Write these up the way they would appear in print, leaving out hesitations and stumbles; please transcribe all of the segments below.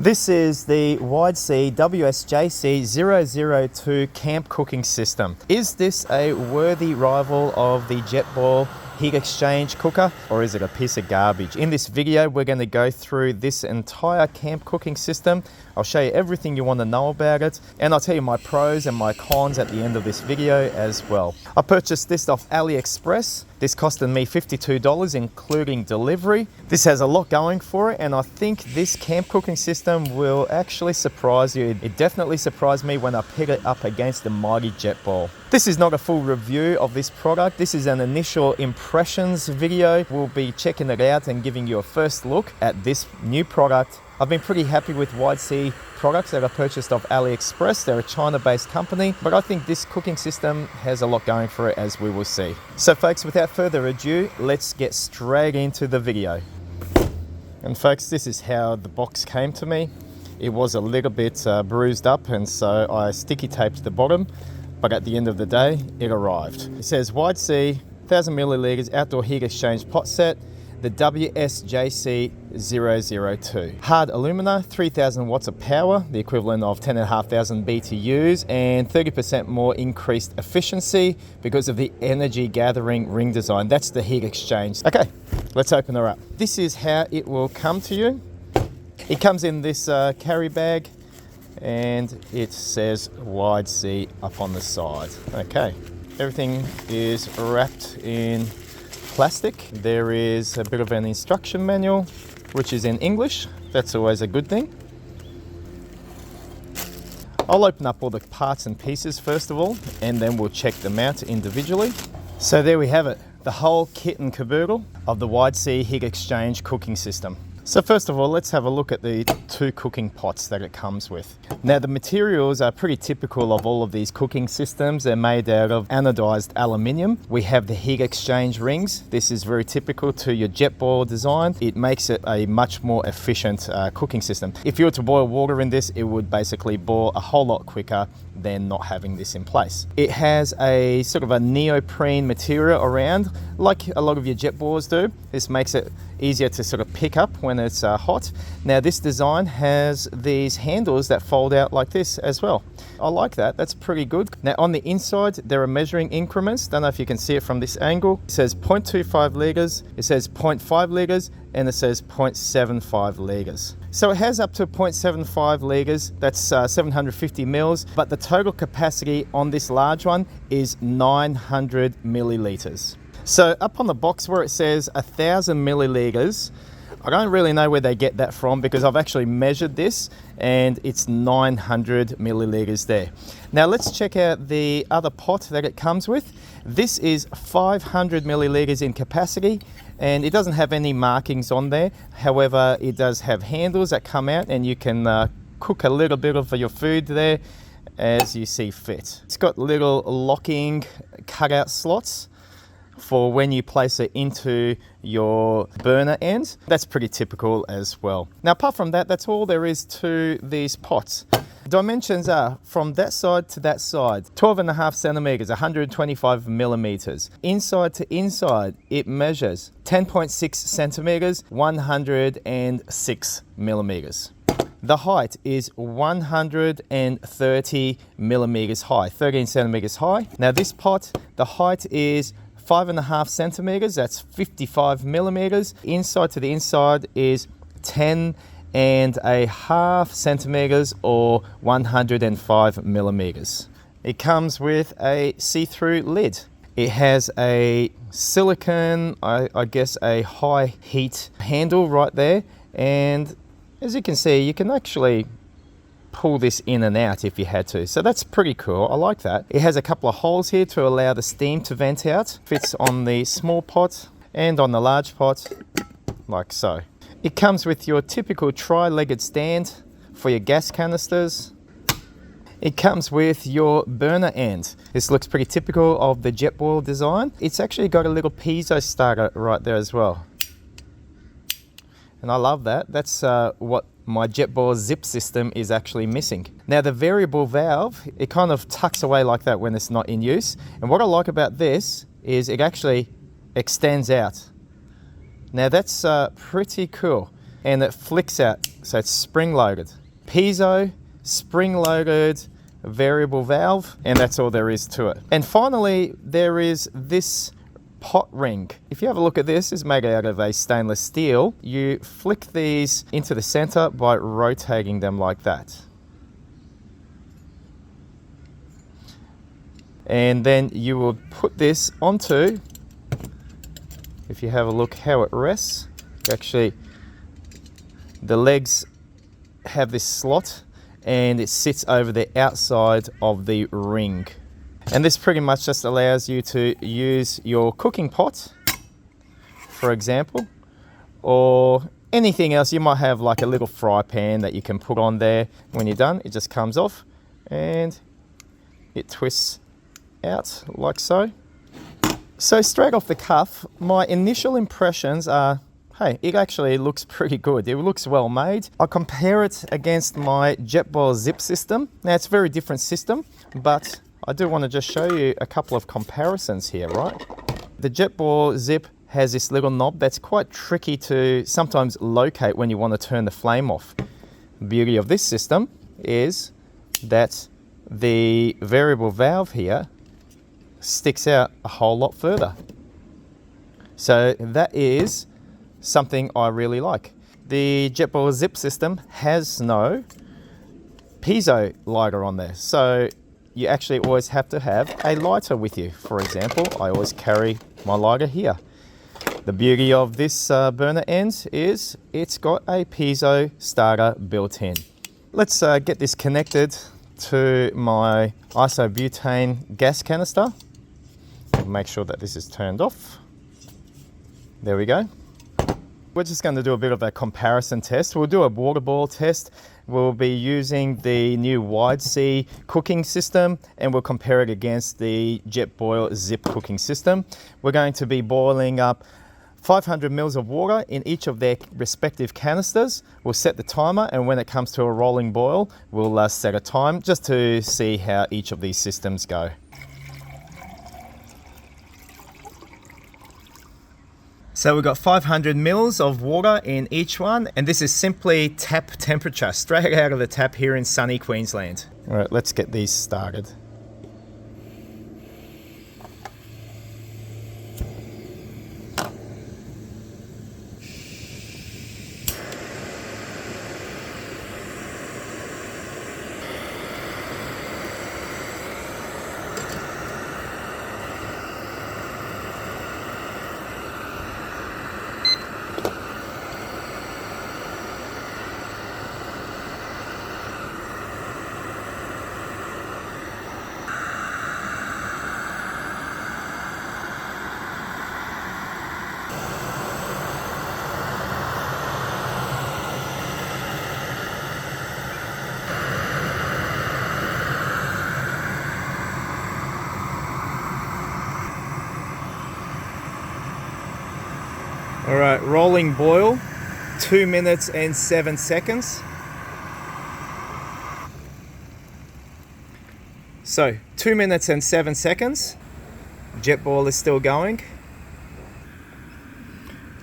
This is the WIDESEA WSJC-002 camp cooking system. Is this a worthy rival of the Jetboil heat exchange cooker, or is it a piece of garbage? In this video, we're going to go through this entire camp cooking system. I'll show you everything you want to know about it, and I'll tell you my pros and my cons at the end of this video as well. I purchased this off AliExpress. This costed me $52, including delivery. This has a lot going for it, and I think this camp cooking system will actually surprise you. It definitely surprised me when I picked it up against the mighty Jetboil. This is not a full review of this product. This is an initial impressions video. We'll be checking it out and giving you a first look at this new product. I've been pretty happy with WIDESEA products that I purchased off AliExpress. They're a China-based company, but I think this cooking system has a lot going for it, as we will see. So folks, without further ado, let's get straight into the video. And folks, this is how the box came to me. It was a little bit bruised up, and so I sticky taped the bottom, but at the end of the day, it arrived. It says WIDESEA 1000 milliliters outdoor heat exchange pot set, the WSJC-002. Hard alumina, 3000 watts of power, the equivalent of 10,500 BTUs, and 30% more increased efficiency because of the energy gathering ring design. That's the heat exchange. Okay, let's open her up. This is how it will come to you. It comes in this carry bag, and it says WIDESEA up on the side. Okay, everything is wrapped in plastic. There is a bit of an instruction manual, which is in English. That's always a good thing. I'll open up all the parts and pieces first of all, and then we'll check them out individually. So there we have it, the whole kit and caboodle of the WIDESEA heat exchange cooking system. So first of all, let's have a look at the two cooking pots that it comes with. Now the materials are pretty typical of all of these cooking systems. They're made out of anodized aluminium. We have the heat exchange rings. This is very typical to your Jetboil design. It makes it a much more efficient cooking system. If you were to boil water in this, it would basically boil a whole lot quicker than not having this in place. It has a sort of a neoprene material around, like a lot of your Jetboils do. This makes it easier to sort of pick up when it's hot. Now this design has these handles that fold out like this as well. I like that, that's pretty good. Now on the inside, there are measuring increments. Don't know if you can see it from this angle. It says 0.25 litres, it says 0.5 litres, and it says 0.75 litres. So it has up to 0.75 litres, that's 750 mils, but the total capacity on this large one is 900 millilitres. So up on the box where it says 1000 milliliters, I don't really know where they get that from, because I've actually measured this and it's 900 milliliters there. Now let's check out the other pot that it comes with. This is 500 milliliters in capacity, and it doesn't have any markings on there. However, it does have handles that come out, and you can cook a little bit of your food there as you see fit. It's got little locking cutout slots for when you place it into your burner end. That's pretty typical as well. Now apart from that, that's all there is to these pots. Dimensions are from that side to that side, 12.5 centimeters, 125 millimeters. Inside to inside, it measures 10.6 centimeters, 106 millimeters. The height is 130 millimeters high, 13 centimeters high. Now this pot, the height is 5.5 centimeters, that's 55 millimeters. Inside to the inside is 10.5 centimeters, or 105 millimeters. It comes with a see-through lid. It has a silicone, I guess a high heat handle right there, and as you can see, you can actually pull this in and out if you had to. So that's pretty cool, I like that. It has a couple of holes here to allow the steam to vent out. Fits on the small pot and on the large pot, like so. It comes with your typical tri-legged stand for your gas canisters. It comes with your burner end. This looks pretty typical of the Jetboil design. It's actually got a little piezo starter right there as well. And I love that. That's what my Jetboil zip system is actually missing. Now the variable valve, it kind of tucks away like that when it's not in use. And what I like about this is it actually extends out. Now that's pretty cool. and it flicks out. So it's spring loaded. Piezo, spring loaded, variable valve, and that's all there is to it. And finally, there is this pot ring. If you have a look at this, it's made out of a stainless steel. You flick these into the center by rotating them like that. And then you will put this onto, if you have a look how it rests, actually the legs have this slot and it sits over the outside of the ring. And this pretty much just allows you to use your cooking pot, for example, or anything else. You might have like a little fry pan that you can put on there. When you're done, it just comes off and it twists out like so. So straight off the cuff, my initial impressions are, hey, it actually looks pretty good. It looks well made. I'll compare it against my Jetboil zip system. Now it's a very different system, but I do want to just show you a couple of comparisons here, right? The Jetboil zip has this little knob that's quite tricky to sometimes locate when you want to turn the flame off. The beauty of this system is that the variable valve here sticks out a whole lot further. So that is something I really like. The Jetboil zip system has no piezo lighter on there, so you actually always have to have a lighter with you. For example, I always carry my lighter here. The beauty of this burner end is it's got a piezo starter built in. Let's get this connected to my isobutane gas canister. Make sure that this is turned off. There we go. We're just going to do a bit of a comparison test. We'll do a water boil test. We'll be using the new WIDESEA cooking system and we'll compare it against the Jetboil zip cooking system. We're going to be boiling up 500 mils of water in each of their respective canisters. We'll set the timer, and when it comes to a rolling boil, we'll set a time just to see how each of these systems go. So we've got 500 mils of water in each one, and this is simply tap temperature, straight out of the tap here in sunny Queensland. All right, let's get these started. All right, rolling boil, 2 minutes and 7 seconds. So 2 minutes and 7 seconds. Jetboil is still going.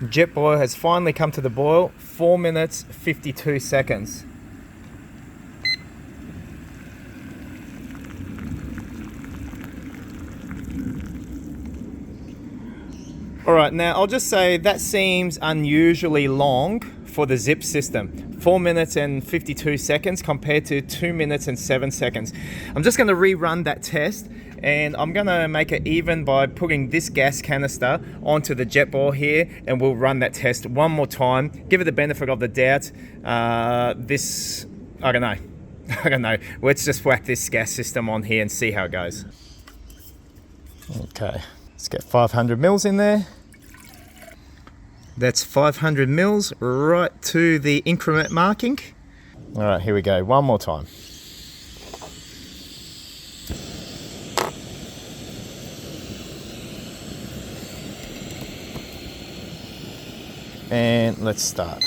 Jetboil has finally come to the boil, 4 minutes, 52 seconds. All right, now I'll just say that seems unusually long for the zip system. 4 minutes and 52 seconds compared to 2 minutes and 7 seconds. I'm just gonna rerun that test, and I'm gonna make it even by putting this gas canister onto the Jetboil here, and we'll run that test one more time, give it the benefit of the doubt. I don't know. Let's just whack this gas system on here and see how it goes. Okay. Let's get 500 mils in there. That's 500 mils right to the increment marking. All right, here we go. One more time. And let's start.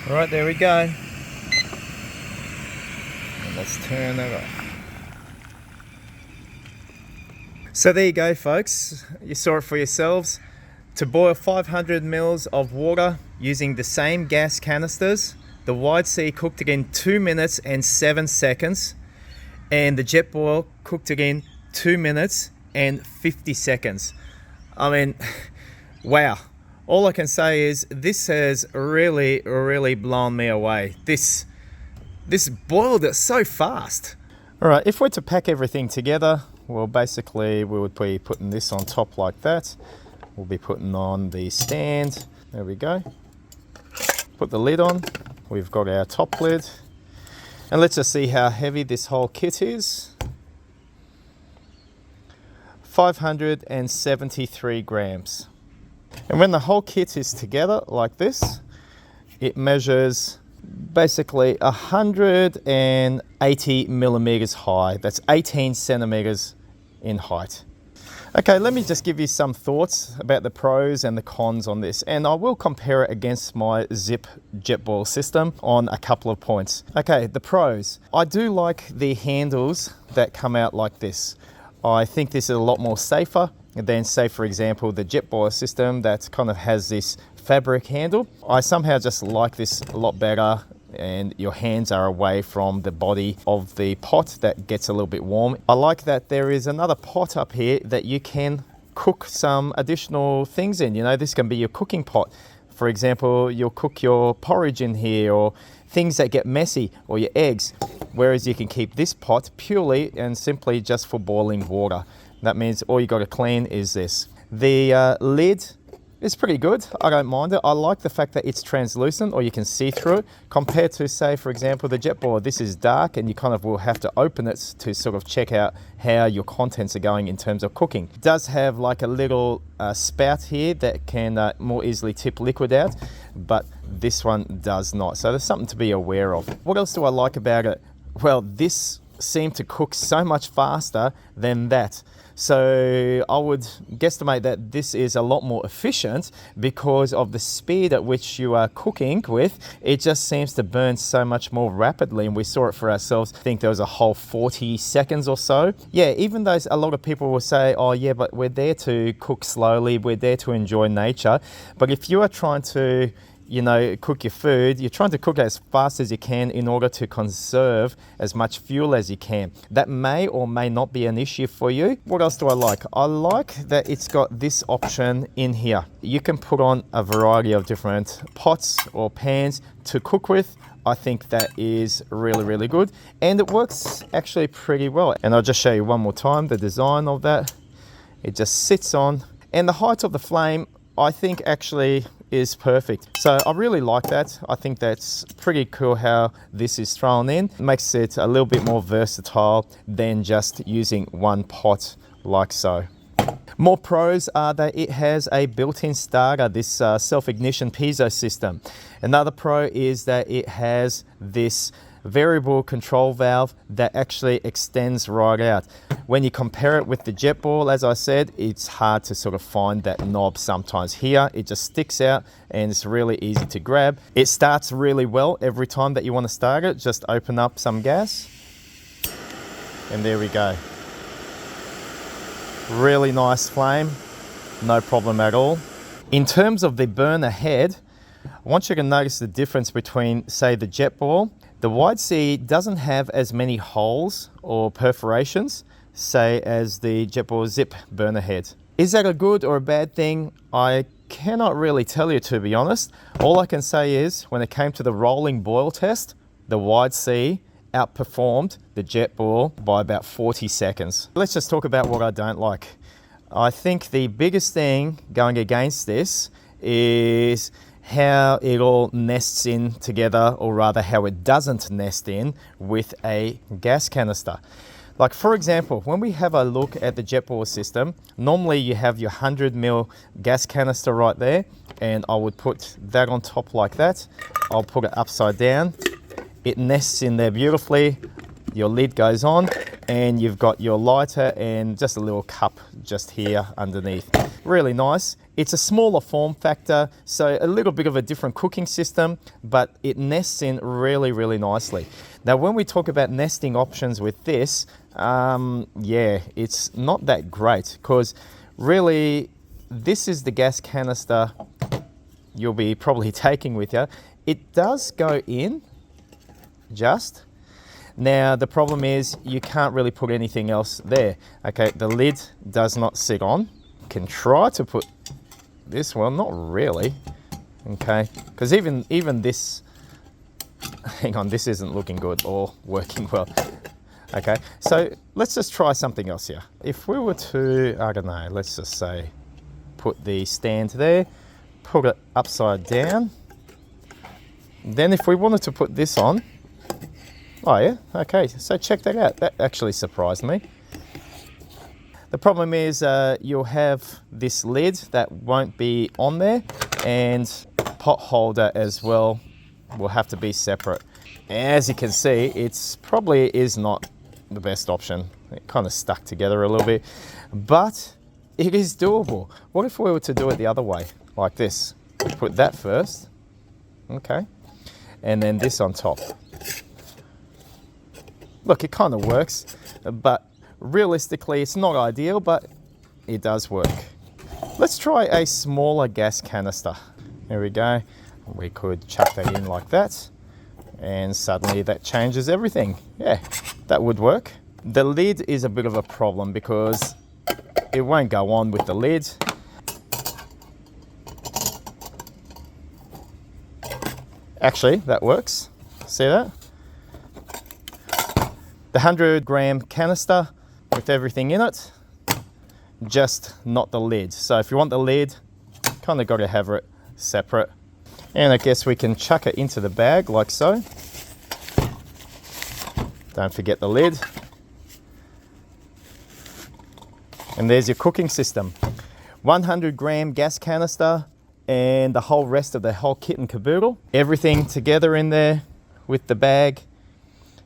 All right, there we go. And let's turn that off. So there you go, folks. You saw it for yourselves. To boil 500 mils of water using the same gas canisters, the WIDESEA cooked it in 2 minutes and 7 seconds, and the Jetboil cooked it in 2 minutes and 50 seconds. I mean, wow. All I can say is this has really blown me away. This boiled it so fast. All right, if we're to pack everything together, well, basically we would be putting this on top like that. We'll be putting on the stand. There we go. Put the lid on. We've got our top lid. And let's just see how heavy this whole kit is. 573 grams. And when the whole kit is together like this, it measures basically 180 millimeters high. That's 18 centimeters in height. Okay, let me just give you some thoughts about the pros and the cons on this, and I will compare it against my Zip Jetboil system on a couple of points. Okay, the pros. I do like the handles that come out like this. I think this is a lot more safer than, say, for example, the Jetboil system that kind of has this fabric handle. I somehow just like this a lot better, and your hands are away from the body of the pot that gets a little bit warm. I like that there is another pot up here that you can cook some additional things in. You know, this can be your cooking pot. For example, you'll cook your porridge in here, or things that get messy, or your eggs. Whereas you can keep this pot purely and simply just for boiling water. That means all you got to clean is this. The lid is pretty good. I don't mind it. I like the fact that it's translucent, or you can see through it, compared to, say, for example, the Jetboil. This is dark, and you kind of will have to open it to sort of check out how your contents are going in terms of cooking. It does have like a little spout here that can more easily tip liquid out, but this one does not. So there's something to be aware of. What else do I like about it? Well, this seemed to cook so much faster than that. So I would guesstimate that this is a lot more efficient because of the speed at which you are cooking with. It just seems to burn so much more rapidly, and we saw it for ourselves. I think there was a whole 40 seconds or so. Yeah, even though a lot of people will say, oh yeah, but we're there to cook slowly, we're there to enjoy nature. But if you are trying to, you know, cook your food, you're trying to cook it as fast as you can in order to conserve as much fuel as you can. That may or may not be an issue for you. What else do I like? I like that it's got this option in here. You can put on a variety of different pots or pans to cook with. I think that is really good, and it works actually pretty well. And I'll just show you one more time the design of that. It just sits on, and the height of the flame, I think, actually is perfect. So I really like that. I think that's pretty cool how this is thrown in. It makes it a little bit more versatile than just using one pot like so. More pros are that it has a built-in starter, this self-ignition piezo system. Another pro is that it has this variable control valve that actually extends right out. When you compare it with the Jetboil, as I said, it's hard to sort of find that knob sometimes. Here it just sticks out and it's really easy to grab. It starts really well every time that you want to start it. Just open up some gas and there we go. Really nice flame, no problem at all. In terms of the burner head, I want you to notice the difference between, say, the Jetboil. The WIDESEA doesn't have as many holes or perforations, say, as the Jetboil Zip burner head. Is that a good or a bad thing? I cannot really tell you, to be honest. All I can say is, when it came to the rolling boil test, the WIDESEA outperformed the Jetboil by about 40 seconds. Let's just talk about what I don't like. I think the biggest thing going against this is how it all nests in together, or rather how it doesn't nest in with a gas canister. Like, for example, when we have a look at the Jetboil system, normally you have your 100 ml gas canister right there, and I would put that on top like that. I'll put it upside down. It nests in there beautifully. Your lid goes on, and you've got your lighter and just a little cup just here underneath. Really nice. It's a smaller form factor, so a little bit of a different cooking system, but it nests in really, really nicely. Now, when we talk about nesting options with this, yeah, it's not that great, because really, this is the gas canister you'll be probably taking with you. It does go in, just. Now, the problem is you can't really put anything else there. Okay, the lid does not sit on. You can try to put this, well, not really. Okay, because even this, hang on, this isn't looking good or working well. Okay, so let's just try something else here. If we were to, I don't know, let's just say, put the stand there, put it upside down. Then if we wanted to put this on, oh yeah, okay, so check that out. That actually surprised me. The problem is you'll have this lid that won't be on there, and pot holder as well will have to be separate. As you can see, it's probably is not the best option. It kind of stuck together a little bit, but it is doable. What if we were to do it the other way, like this? Put that first, okay, and then this on top. Look, it kind of works, but realistically, it's not ideal, but it does work. Let's try a smaller gas canister. There we go. We could chuck that in like that, and suddenly that changes everything. Yeah, that would work. The lid is a bit of a problem because it won't go on with the lid. Actually, that works. See that? The 100-gram canister with everything in it, just not the lid. So if you want the lid, kind of got to have it separate. And I guess we can chuck it into the bag like so. Don't forget the lid. And there's your cooking system. 100-gram gas canister and the whole rest of the whole kit and caboodle. Everything together in there with the bag.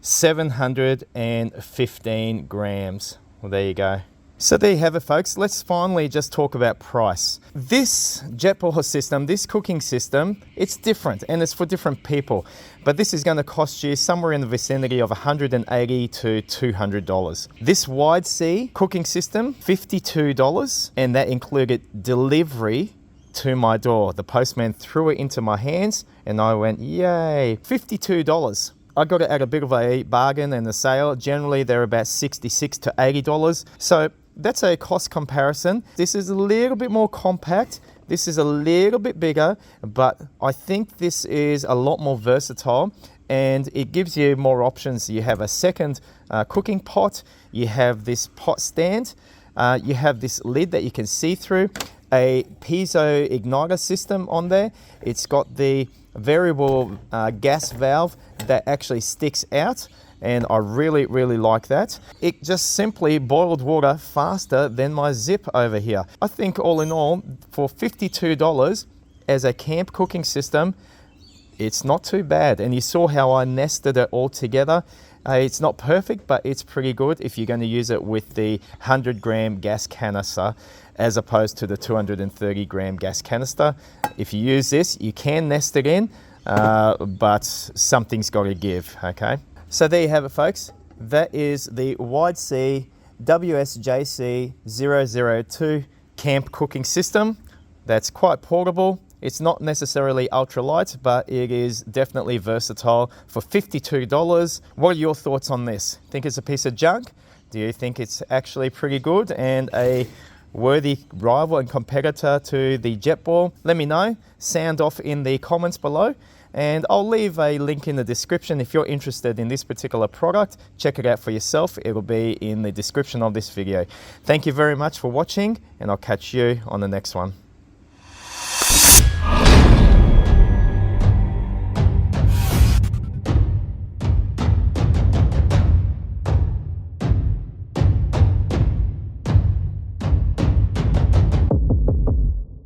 715 grams. Well, there you go. So there you have it, folks. Let's finally just talk about price. This Jetboil system, this cooking system, it's different and it's for different people. But this is going to cost you somewhere in the vicinity of $180 to $200. This WIDESEA cooking system, $52, and that included delivery to my door. The postman threw it into my hands and I went, yay, $52. I got it at a bit of a bargain and a sale. Generally, they're about $66 to $80. So that's a cost comparison. This is a little bit more compact. This is a little bit bigger, but I think this is a lot more versatile and it gives you more options. You have a second cooking pot. You have this pot stand. You have this lid that you can see through. A piezo igniter system on there. It's got the variable gas valve that actually sticks out, and I really, really like that. It just simply boiled water faster than my zip over here. I think all in all, for $52 as a camp cooking system, it's not too bad. And you saw how I nested it all together. It's not perfect, but it's pretty good if you're going to use it with the 100-gram gas canister as opposed to the 230-gram gas canister. If you use this, you can nest it in, but something's got to give, okay? So there you have it, folks. That is the WIDESEA WSJC-002 camp cooking system. That's quite portable. It's not necessarily ultralight, but it is definitely versatile for $52. What are your thoughts on this? Think it's a piece of junk? Do you think it's actually pretty good and a worthy rival and competitor to the Jetboil? Let me know. Sound off in the comments below. And I'll leave a link in the description if you're interested in this particular product. Check it out for yourself. It'll be in the description of this video. Thank you very much for watching, and I'll catch you on the next one.